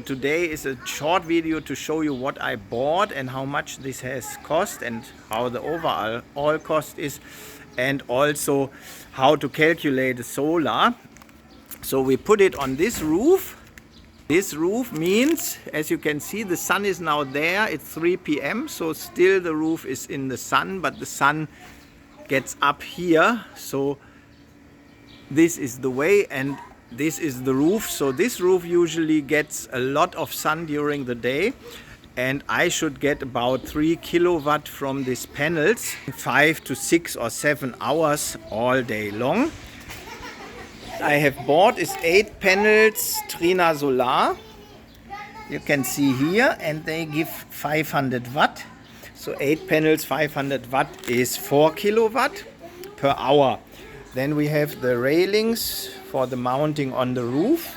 Today is a short video to show you what I bought and how much this has cost and how the overall cost is, and also how to calculate the solar. So we put it on this roof. This roof means, as you can see, the sun is now there. It's 3 p.m. so still the roof is in the sun, but the sun gets up here. So this is the way, and this is the roof. So this roof usually gets a lot of sun during the day, and I should get about 3 kilowatt from these panels, 5 to 6 or 7 hours all day long. I have bought is 8 panels Trina Solar. You can see here, and they give 500 watt. So 8 panels, 500 watt is 4 kilowatt per hour. Then we have the railings for the mounting on the roof.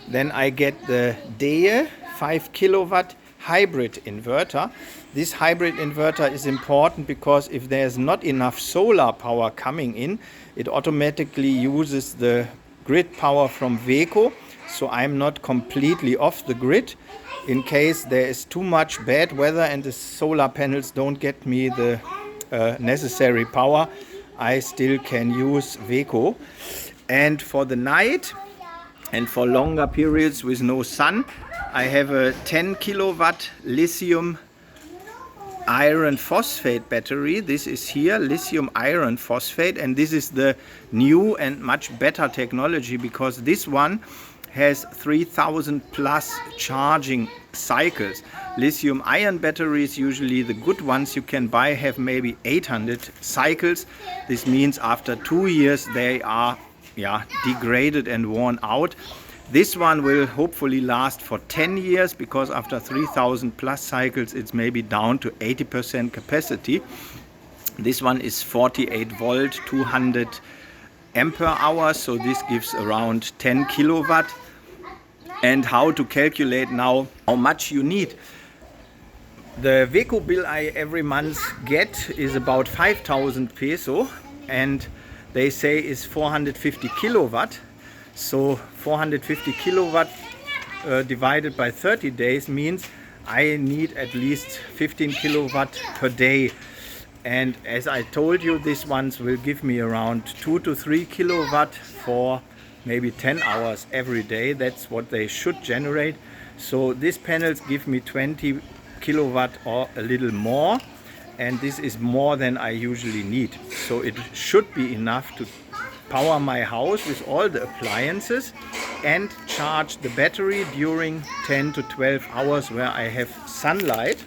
Then I get the DE 5 kilowatt hybrid inverter. This hybrid inverter is important because if there's not enough solar power coming in, it automatically uses the grid power from WECO, so I'm not completely off the grid. In case there is too much bad weather and the solar panels don't get me the necessary power, I still can use WECO. And for the night and for longer periods with no sun, I have a 10 kilowatt lithium iron phosphate battery. This is here, lithium iron phosphate, and this is the new and much better technology because this one has 3000 plus charging cycles. Lithium ion batteries, usually the good ones you can buy, have maybe 800 cycles. This means after 2 years they are degraded and worn out. This one will hopefully last for 10 years because after 3000 plus cycles it's maybe down to 80% capacity. This one is 48 volt, 200 ampere hours, so this gives around 10 kilowatt. And how to calculate now how much you need. The WECO bill I every month get is about 5000 peso, and they say is 450 kilowatt. So 450 kilowatt divided by 30 days means I need at least 15 kilowatt per day. And as I told you, these ones will give me around 2 to 3 kilowatt for maybe 10 hours every day. That's what they should generate. So these panels give me 20 kilowatt or a little more, and this is more than I usually need. So it should be enough to power my house with all the appliances and charge the battery during 10 to 12 hours where I have sunlight.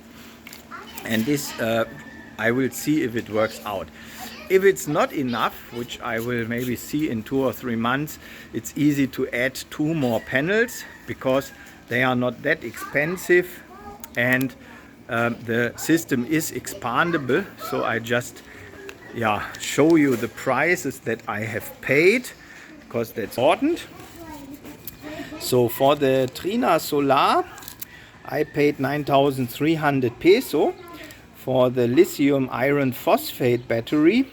And this I will see if it works out. If it's not enough, which I will maybe see in 2 or 3 months, it's easy to add 2 more panels because they are not that expensive, and the system is expandable. So I just show you the prices that I have paid because that's important. So for the Trina Solar I paid 9,300 peso. For the lithium iron phosphate battery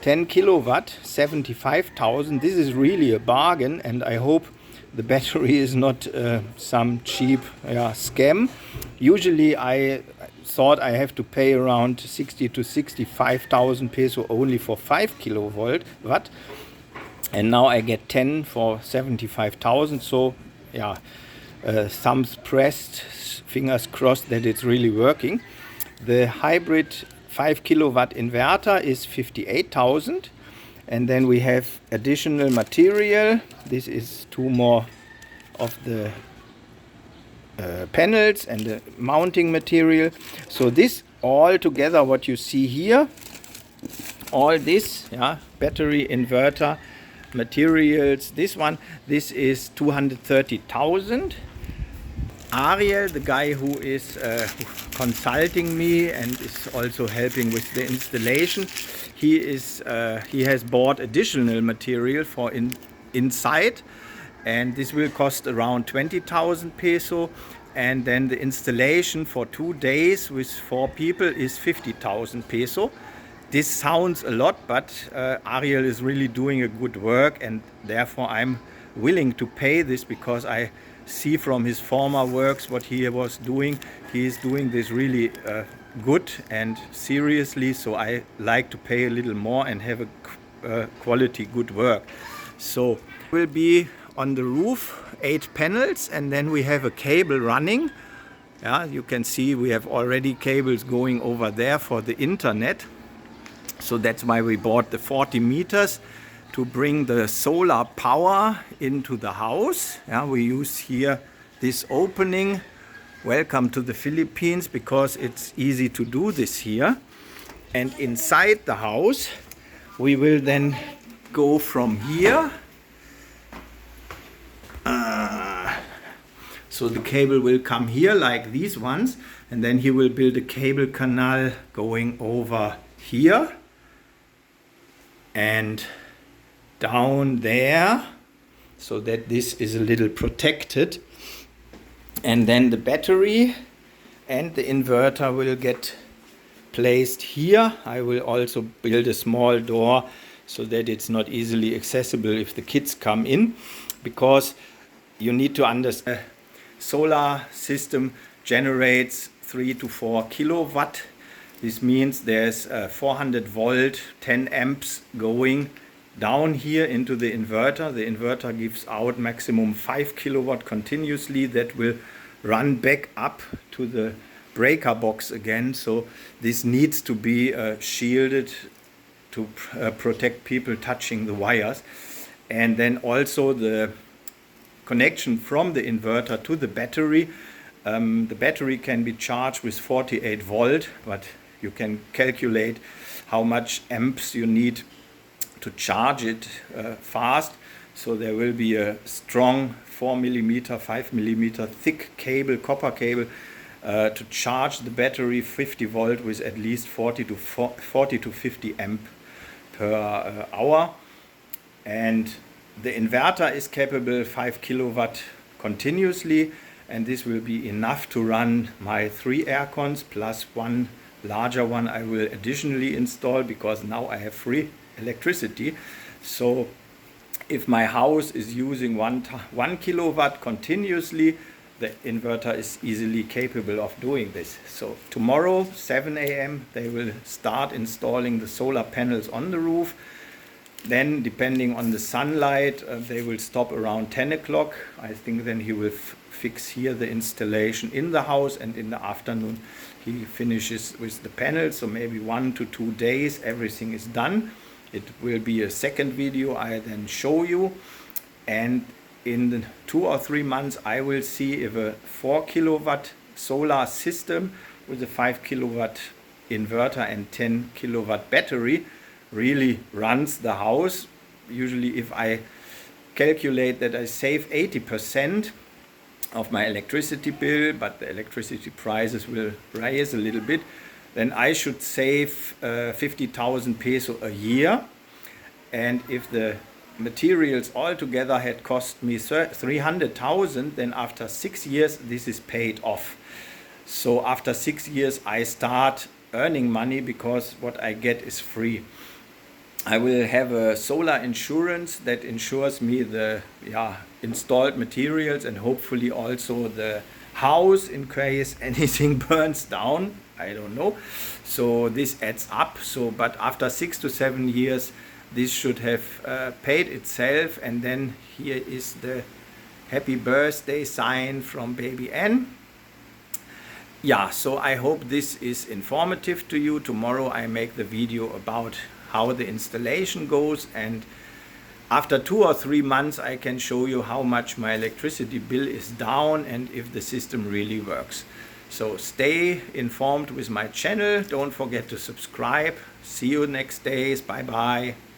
10 kilowatt 75,000. This is really a bargain, and I hope the battery is not some cheap scam. Usually I thought I have to pay around 60 to 65,000 peso only for 5 kilowatt, and now I get 10 for 75,000. So thumbs pressed, fingers crossed that it's really working. The hybrid 5 kilowatt inverter is 58,000, and then we have additional material. This is 2 more of the panels and the mounting material. So this all together, what you see here, all this battery, inverter, materials, this is 230,000. Ariel, the guy who is consulting me and is also helping with the installation, he has bought additional material for inside, and this will cost around 20,000 peso. And then the installation for 2 days with 4 people is 50,000 peso. This sounds a lot, but Ariel is really doing a good work, and therefore I'm willing to pay this because I see from his former works what he was doing. He is doing this really good and seriously, so I like to pay a little more and have a quality good work. So will be on the roof 8 panels, and then we have a cable running. Yeah, you can see we have already cables going over there for the internet. So that's why we bought the 40 meters to bring the solar power into the house. Yeah, we use here this opening. Welcome to the Philippines, because it's easy to do this here. And inside the house we will then go from here. So the cable will come here like these ones, and then he will build a cable canal going over here and down there, so that this is a little protected. And then the battery and the inverter will get placed here. I will also build a small door so that it's not easily accessible if the kids come in, because you need to understand solar system generates 3 to 4 kilowatt. This means there's 400 volt, 10 amps going down here into the inverter. The inverter gives out maximum 5 kilowatt continuously. That will run back up to the breaker box again. So this needs to be shielded to protect people touching the wires. And then also the connection from the inverter to the battery. The battery can be charged with 48 volt, but you can calculate how much amps you need to charge it fast. So there will be a strong 4 millimeter, 5 millimeter thick cable, copper cable, to charge the battery 50 volt with at least 40 to 50 amp per hour. And the inverter is capable 5 kilowatt continuously, and this will be enough to run my 3 air cons plus one larger one I will additionally install, because now I have free electricity. So if my house is using 1 kilowatt continuously, the inverter is easily capable of doing this. So tomorrow 7 a.m. they will start installing the solar panels on the roof. Then, depending on the sunlight, they will stop around 10 o'clock. I think then he will fix here the installation in the house, and in the afternoon he finishes with the panels. So maybe 1 to 2 days everything is done. It will be a second video I then show you. And in the 2 or 3 months I will see if a 4 kilowatt solar system with a 5 kilowatt inverter and 10 kilowatt battery really runs the house. Usually if I calculate that I save 80% of my electricity bill, but the electricity prices will rise a little bit, then I should save 50,000 peso a year. And if the materials altogether had cost me 300,000, then after 6 years this is paid off. So after 6 years I start earning money, because what I get is free. I will have a solar insurance that insures me the installed materials, and hopefully also the house in case anything burns down. I don't know. So this adds up. So but after 6 to 7 years this should have paid itself. And then here is the happy birthday sign from baby N. Yeah, so I hope this is informative to you. Tomorrow I make the video about how the installation goes, and after 2 or 3 months I can show you how much my electricity bill is down and if the system really works. So stay informed with my channel. Don't forget to subscribe. See you next days. Bye bye.